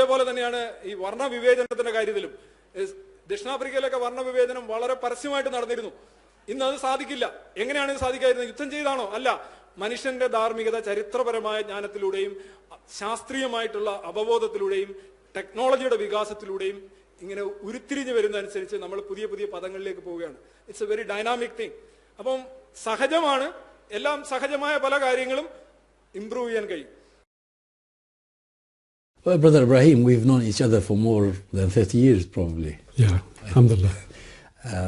അതേപോലെ തന്നെയാണ് ഈ വർണ്ണ വിവേചനത്തിന്റെ കാര്യത്തിലും. ദക്ഷിണാഫ്രിക്കയിലൊക്കെ വർണ്ണ വിവേചനം വളരെ പരസ്യമായിട്ട് നടന്നിരുന്നു. ഇന്ന് അത് സാധിക്കില്ല. എങ്ങനെയാണ് ഇത് സാധിക്കാതിരുന്നത്? യുദ്ധം ചെയ്താണോ? അല്ല, മനുഷ്യന്റെ ധാർമ്മികത ചരിത്രപരമായ ജ്ഞാനത്തിലൂടെയും ശാസ്ത്രീയമായിട്ടുള്ള അവബോധത്തിലൂടെയും ടെക്നോളജിയുടെ വികാസത്തിലൂടെയും ഇങ്ങനെ ഉരുത്തിരിഞ്ഞു വരുന്നതനുസരിച്ച് നമ്മൾ പുതിയ പുതിയ പദങ്ങളിലേക്ക് പോവുകയാണ്. It's A very dynamic thing. അപ്പം സഹജമാണ്, എല്ലാം സഹജമായ പല കാര്യങ്ങളും ഇംപ്രൂവ് ചെയ്യാൻ കഴിയും. Well, Brother Ibrahim, we've known each other for more than 30 years probably. Yeah, alhamdulillah.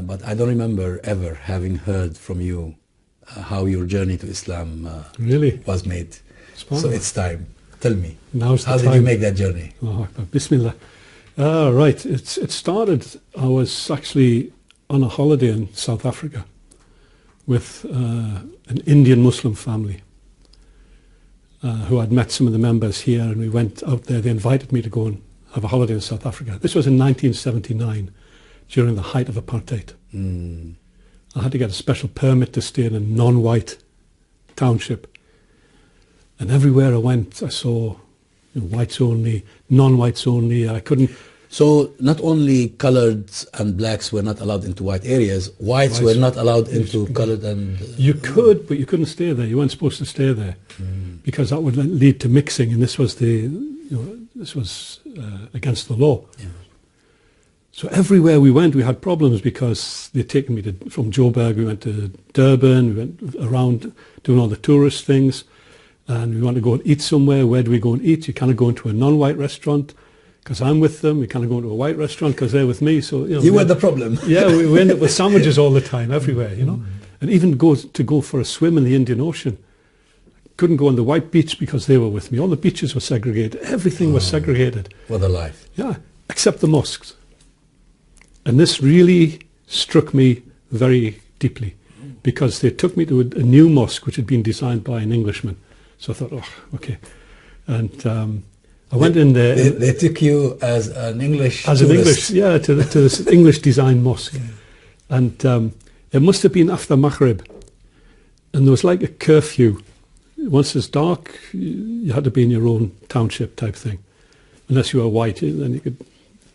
But I don't remember ever having heard from you how your journey to Islam really was made. So it's time. Tell me, now's the how time. did you make that journey? Oh, Bismillah. Right, it started, I was actually on a holiday in South Africa with an Indian Muslim family who had met some of the members here, and we went out there. They invited me to go and have a holiday in South Africa. This was in 1979, during the height of apartheid. I had to get a special permit to stay in a non-white township. And everywhere I went, I saw whites only, non-whites only. I couldn't... So not only coloreds and blacks were not allowed into white areas, whites were not allowed into colored and... You could, but you couldn't stay there. You weren't supposed to stay there because that would lead to mixing, and this was against the law. Yeah. So everywhere we went, we had problems because they'd taken me from Joburg, we went to Durban, we went around doing all the tourist things, and we want to go and eat somewhere. Where do we go and eat? You kind of go into a non-white restaurant because I'm with them. We kind of go into a white restaurant because they're with me. So you were the problem. Yeah, we end up with sandwiches all the time, everywhere, And even go for a swim in the Indian Ocean. Couldn't go on the white beach because they were with me. All the beaches were segregated. Everything was segregated. What a life. Yeah, except the mosques. And this really struck me very deeply because they took me to a new mosque which had been designed by an Englishman. So I thought, oh, okay. And I went in there. They took you as an English tourist. An English, yeah, to this English designed mosque. And it must have been after Maghrib. And there was like a curfew. Once it's dark, you had to be in your own township type thing. Unless you were white, then you could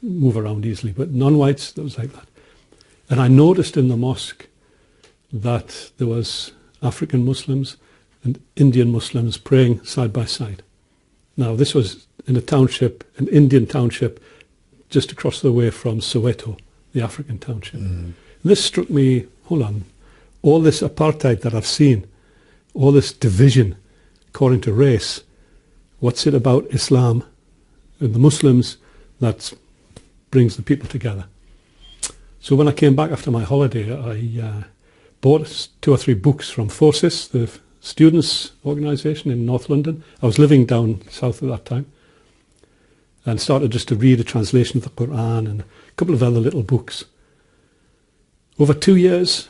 move around easily. But non-whites, that was like that. And I noticed in the mosque that there was African Muslims and Indian Muslims praying side by side. Now, this was in a township, an Indian township, just across the way from Soweto, the African township. This struck me, hold on, all this apartheid that I've seen, all this division according to race, what's it about Islam and the Muslims that brings the people together? So when I came back after my holiday, I bought 2 or 3 books from FOSIS, the students' organisation in North London. I was living down south at that time, and started just to read a translation of the Quran and a couple of other little books. Over 2 years,